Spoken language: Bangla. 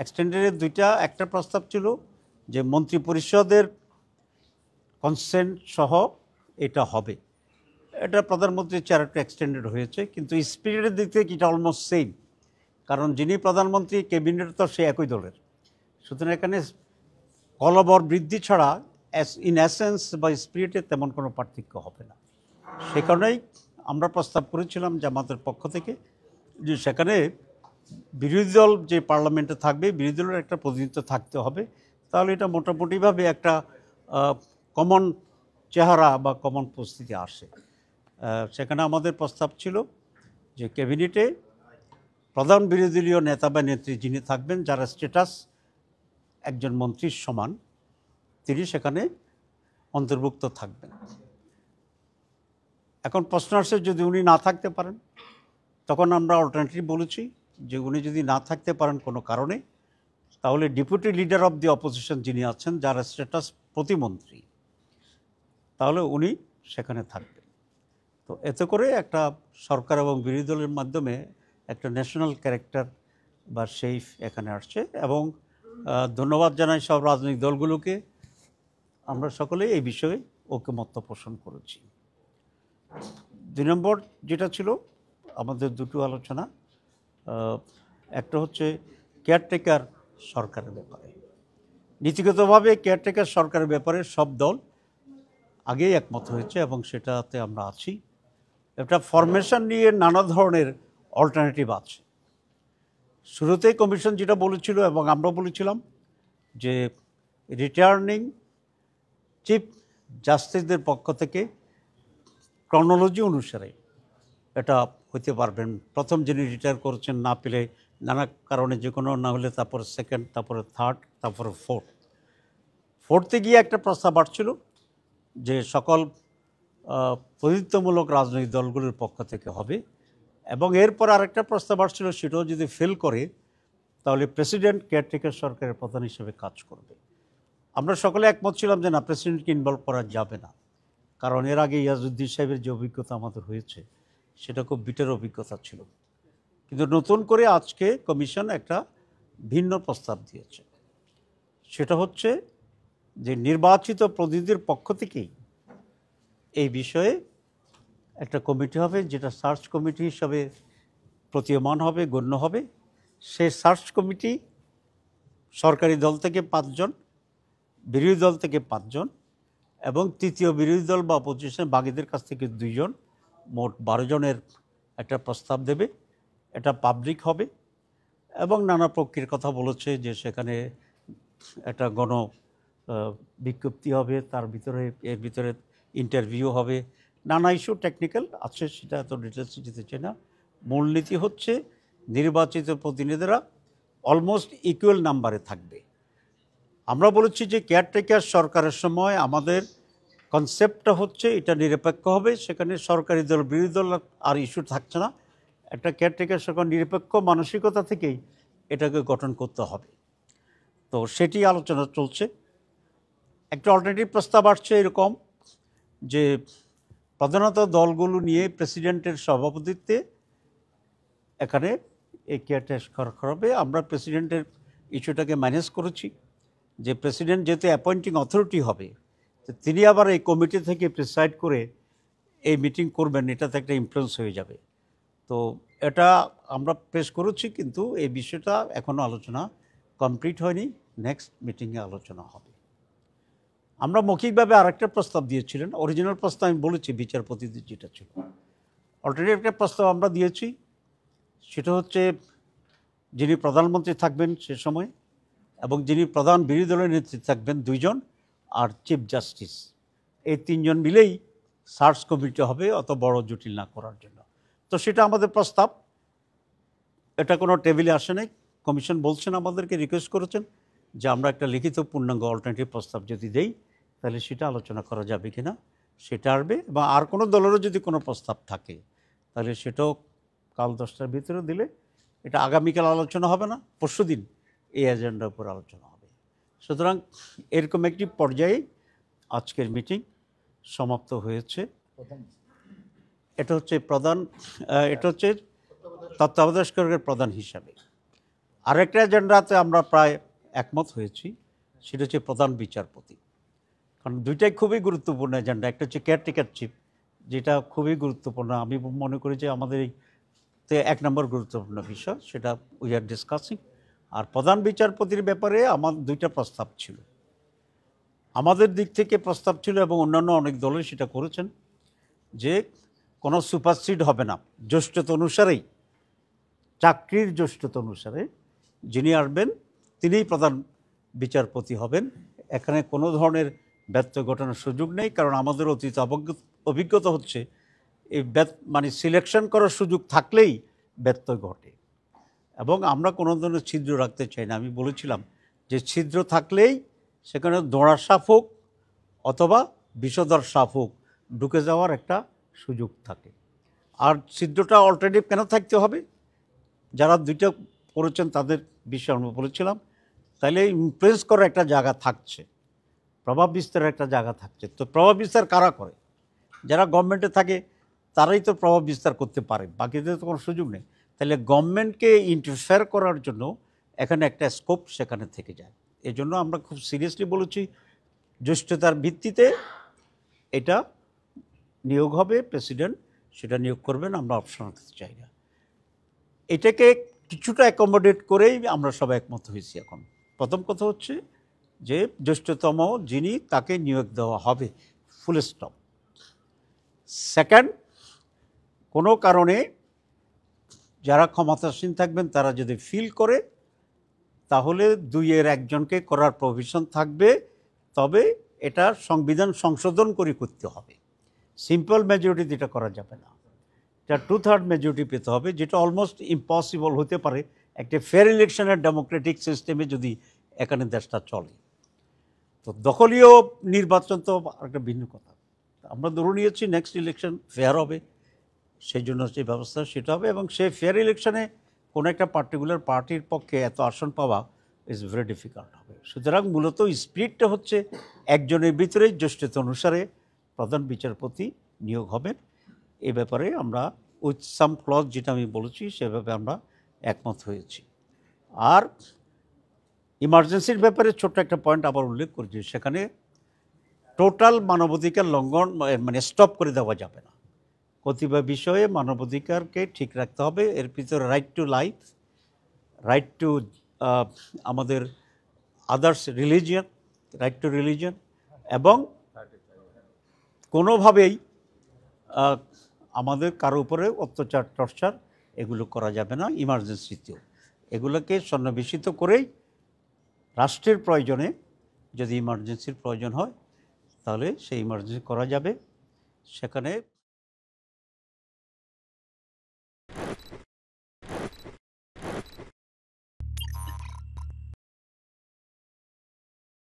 এক্সটেন্ডের দুইটা, একটা প্রস্তাব ছিল যে মন্ত্রী পরিষদের কনসেন্ট সহ এটা হবে, এটা প্রধানমন্ত্রীর চেয়ার একটা এক্সটেন্ডেড হয়েছে, কিন্তু স্পিরিটের দিক থেকে এটা অলমোস্ট সেম, কারণ যিনি প্রধানমন্ত্রী ক্যাবিনেট তো সে একই দলের, সুতরাং এখানে কলবর বৃদ্ধি ছাড়া ইন এসেন্স বা স্পিরিটে তেমন কোনো পার্থক্য হবে না। সে কারণেই আমরা প্রস্তাব করেছিলাম যে আমাদের পক্ষ থেকে যে সেখানে বিরোধী দল যে পার্লামেন্টে থাকবে বিরোধী দলের একটা প্রতিনিধিত্ব থাকতে হবে, তাহলে এটা মোটামুটিভাবে একটা কমন চেহারা বা কমন পরিস্থিতি আসে। সেখানে আমাদের প্রস্তাব ছিল যে ক্যাবিনেটে প্রধান বিরোধী দলীয় নেতা বা নেত্রী যিনি থাকবেন, যারা স্ট্যাটাস একজন মন্ত্রীর সমান, তিনি সেখানে অন্তর্ভুক্ত থাকবেন। এখন প্রশ্ন আসছে যদি উনি না থাকতে পারেন, তখন আমরা অল্টারনেটিভ বলেছি যে উনি যদি না থাকতে পারেন কোনো কারণে, তাহলে deputy leader of the opposition যিনি আছেন, যার স্ট্যাটাস প্রতিমন্ত্রী, তাহলে উনি সেখানে থাকবেন। তো এতে করে একটা সরকার এবং বিরোধী দলের মাধ্যমে একটা ন্যাশনাল ক্যারেক্টার বা শেইফ এখানে আসছে। এবং ধন্যবাদ জানাই সব রাজনৈতিক দলগুলোকে, আমরা সকলেই এই বিষয়ে ঐকমত্য পোষণ করেছি। 2 নম্বর যেটা ছিল আমাদের দুটো আলোচনা, একটা হচ্ছে কেয়ারটেকার সরকারের ব্যাপারে। নীতিগতভাবে কেয়ারটেকার সরকারের ব্যাপারে সব দল আগেই একমত হয়েছে এবং সেটাতে আমরা আছি। একটা ফরমেশন নিয়ে নানা ধরনের অল্টারনেটিভ আছে। শুরুতেই কমিশন যেটা বলেছিল এবং আমরা বলেছিলাম যে রিটার্নিং চিফ জাস্টিসদের পক্ষ থেকে ক্রনোলজি অনুসারে এটা হইতে পারবেন। প্রথম যিনি রিটায়ার করছেন না পেলে নানা কারণে যে কোনো না হলে তারপরে সেকেন্ড, তারপরে থার্ড, তারপরে ফোর্থে গিয়ে একটা প্রস্তাব আসছিল যে সকল প্রতিনিধিত্বমূলক রাজনৈতিক দলগুলোর পক্ষ থেকে হবে, এবং এরপর আরেকটা প্রস্তাব আসছিল সেটাও যদি ফেল করে তাহলে প্রেসিডেন্ট কেয়ারটেকার সরকারের প্রধান হিসেবে কাজ করবে। আমরা সকলে একমত ছিলাম যে না, প্রেসিডেন্টকে ইনভলভ করা যাবে না, কারণ এর আগে ইয়াজউদ্দিন সাহেবের যে অভিজ্ঞতা আমাদের হয়েছে সেটা খুব বিটার অভিজ্ঞতা ছিল। কিন্তু নতুন করে আজকে কমিশন একটা ভিন্ন প্রস্তাব দিয়েছে, সেটা হচ্ছে যে নির্বাচিত প্রতিনিধির পক্ষ থেকেই এই বিষয়ে একটা কমিটি হবে, যেটা সার্চ কমিটি হিসাবে প্রতীয়মান হবে, গণ্য হবে। সেই সার্চ কমিটি সরকারি দল থেকে 5 জন, বিরোধী দল থেকে 5 জন এবং তৃতীয় বিরোধী দল বা অপোজিশন বাগীদের কাছ থেকে 2 জন, মোট 12 জনের একটা প্রস্তাব দেবে। এটা পাবলিক হবে এবং নানা প্রক্রিয়ার কথা বলেছে যে সেখানে একটা গণ বিজ্ঞপ্তি হবে, এর ভিতরে ইন্টারভিউ হবে, নানা ইস্যু টেকনিক্যাল আছে, সেটা এত ডিটেলসে যেতে চাই না। মূলনীতি হচ্ছে নির্বাচিত প্রতিনিধিরা অলমোস্ট ইকুয়াল নাম্বারে থাকবে। আমরা বলেছি যে কেয়ারটেকার সরকারের সময় আমাদের কনসেপ্টটা হচ্ছে এটা নিরপেক্ষ হবে, সেখানে সরকারি দল বিরোধী দল আর ইস্যু থাকছে না। একটা কেয়ারটেকার সরকার নিরপেক্ষ মানসিকতা থেকেই এটাকে গঠন করতে হবে। তো সেটি আলোচনা চলছে। একটা অল্টারনেটিভ প্রস্তাব আসছে এরকম যে প্রধানত দলগুলো নিয়ে প্রেসিডেন্টের সভাপতিত্বে এখানে এই কেয়ারটেকার হবে। আমরা প্রেসিডেন্টের ইস্যুটাকে ম্যানেজ করেছি যে প্রেসিডেন্ট যেহেতু অ্যাপয়েন্টিং অথরিটি হবে, তিনি আবার এই কমিটি থেকে প্রিসাইড করে এই মিটিং করবেন, এটাতে একটা ইনফ্লুয়েন্স হয়ে যাবে। তো এটা আমরা পেশ করেছি, কিন্তু এই বিষয়টা এখনও আলোচনা কমপ্লিট হয়নি, নেক্সট মিটিংয়ে আলোচনা হবে। আমরা মৌখিকভাবে আরেকটা প্রস্তাব দিয়েছিলেন, অরিজিনাল প্রস্তাব আমি বলেছি বিচারপতিদের যেটা ছিল, অলরেডি একটা প্রস্তাব আমরা দিয়েছি, সেটা হচ্ছে যিনি প্রধানমন্ত্রী থাকবেন সে সময় এবং যিনি প্রধান বিরোধী দলের নেতৃত্বে থাকবেন 2 জন, আর চিফ জাস্টিস, এই 3 জন মিলেই সার্চ কমিটি হবে, অত বড় জটিল না করার জন্য। তো সেটা আমাদের প্রস্তাব, এটা কোনো টেবিলে আসে নাই। কমিশন বলছেন, আমাদেরকে রিকোয়েস্ট করেছেন যে আমরা একটা লিখিত পূর্ণাঙ্গ অল্টারনেটিভ প্রস্তাব যদি দেই তাহলে সেটা আলোচনা করা যাবে কিনা, সেটা আসবে। এবং আর কোনো দলেরও যদি কোনো প্রস্তাব থাকে তাহলে সেটাও কাল 10টার ভিতরে দিলে, এটা আগামীকাল আলোচনা হবে না, পরশুদিন এই এজেন্ডার উপর আলোচনা হবে। সুতরাং এরকম একটি পর্যায়ে আজকের মিটিং সমাপ্ত হয়েছে। এটা হচ্ছে তত্ত্বাবধায়ক সরকারের প্রধান হিসাবে। আরেকটা এজেন্ডাতে আমরা প্রায় একমত হয়েছি, সেটা হচ্ছে প্রধান বিচারপতি। কারণ দুইটাই খুবই গুরুত্বপূর্ণ এজেন্ডা। একটা হচ্ছে কেয়ারটেকার চিফ, যেটা খুবই গুরুত্বপূর্ণ, আমি মনে করি যে আমাদের এইতে 1 নম্বর গুরুত্বপূর্ণ বিষয়, সেটা উই আর ডিসকাসিং। আর প্রধান বিচারপতির ব্যাপারে আমার 2টা প্রস্তাব ছিল। আমাদের দিক থেকে প্রস্তাব ছিল এবং অন্যান্য অনেক দলই সেটা করেছেন, যে কোনো সুপারসিড হবে না, জ্যেষ্ঠতা অনুসারেই, চাকরির জ্যেষ্ঠতা অনুসারে যিনি আসবেন তিনিই প্রধান বিচারপতি হবেন। এখানে কোনো ধরনের ব্যত্যয় ঘটানোর সুযোগ নেই, কারণ আমাদের অতীত অভিজ্ঞতা হচ্ছে এই মানে সিলেকশন করার সুযোগ থাকলেই ব্যত্যয় ঘটে, এবং আমরা কোনো ধরনের ছিদ্র রাখতে চাই না। আমি বলেছিলাম যে ছিদ্র থাকলেই সেখানে দোঁড়ার সাপ হোক অথবা বিষধর সাপ হোক ঢুকে যাওয়ার একটা সুযোগ থাকে। আর ছিদ্রটা অল্টারনেটিভ কেন থাকতে হবে? যারা 2টা করেছেন তাদের বিষয়ে আমরা বলেছিলাম, তাহলে ইনফ্লুয়েন্স করার একটা জায়গা থাকছে, প্রভাব বিস্তারের একটা জায়গা থাকছে। তো প্রভাব বিস্তার কারা করে? যারা গভর্নমেন্টে থাকে তারাই তো প্রভাব বিস্তার করতে পারে, বাকিদের তো কোনো সুযোগ নেই। তাহলে গভর্নমেন্টকে ইন্টারফেয়ার করার জন্য এখানে একটা স্কোপ সেখানে থেকে যায়। এই জন্য আমরা খুব সিরিয়াসলি বলেছি, জ্যেষ্ঠতার ভিত্তিতে এটা নিয়োগ হবে, প্রেসিডেন্ট সেটা নিয়োগ করবেন, আমরা অপশন রাখতে চাই না। এটাকে কিছুটা অ্যাকোমোডেট করেই আমরা সবাই একমত হয়েছি। এখন প্রথম কথা হচ্ছে যে জ্যেষ্ঠতম যিনি তাকে নিয়োগ দেওয়া হবে, ফুল স্টপ। সেকেন্ড, কোনো কারণে যারা ক্ষমতাসীন থাকবেন তারা যদি ফিল করে, তাহলে 2-এর একজনকে করার প্রভিশন থাকবে, তবে এটা সংবিধান সংশোধন করে করতে হবে। সিম্পল মেজরিটি এটা করা যাবে না, এটা 2/3 মেজরিটি পেতে হবে, যেটা অলমোস্ট ইম্পসিবল হতে পারে একটা ফেয়ার ইলেকশনের ডেমোক্রেটিক সিস্টেমে যদি এখানে দেশটা চলে। তো দখলীয় নির্বাচন তো একটা ভিন্ন কথা। আমরা ধরে নিয়েছি নেক্সট ইলেকশন ফেয়ার হবে, সেই জন্য যে ব্যবস্থা সেটা হবে, এবং সেই ফেয়ার ইলেকশনে কোনো একটা পার্টিকুলার পার্টির পক্ষে এত আসন পাওয়া ইজ ভেরি ডিফিকাল্ট হবে। সুতরাং মূলত স্পিরিটটা হচ্ছে একজনের ভিতরেই জ্যেষ্ঠতা অনুসারে প্রধান বিচারপতি নিয়োগ হবেন। এ ব্যাপারে আমরা উইথ সাম ক্লজ, যেটা আমি বলেছি সেভাবে আমরা একমত হয়েছি। আর ইমার্জেন্সির ব্যাপারে ছোট্ট একটা পয়েন্ট আবার উল্লেখ করছি, সেখানে টোটাল মানবাধিকার লঙ্ঘন মানে স্টপ করে দেওয়া যাবে না। কতিপয় বিষয়ে মানবাধিকারকে ঠিক রাখতে হবে, এর ভিতরে right to life, right to আমাদের others religion, right to religion, এবং কোনোভাবেই আমাদের কারো উপরে অত্যাচার টর্চার এগুলো করা যাবে না ইমার্জেন্সিতেও। এগুলোকে সন্নিবেশিত করেই রাষ্ট্রের প্রয়োজনে যদি ইমার্জেন্সির প্রয়োজন হয় তাহলে সেই ইমার্জেন্সি করা যাবে। সেখানে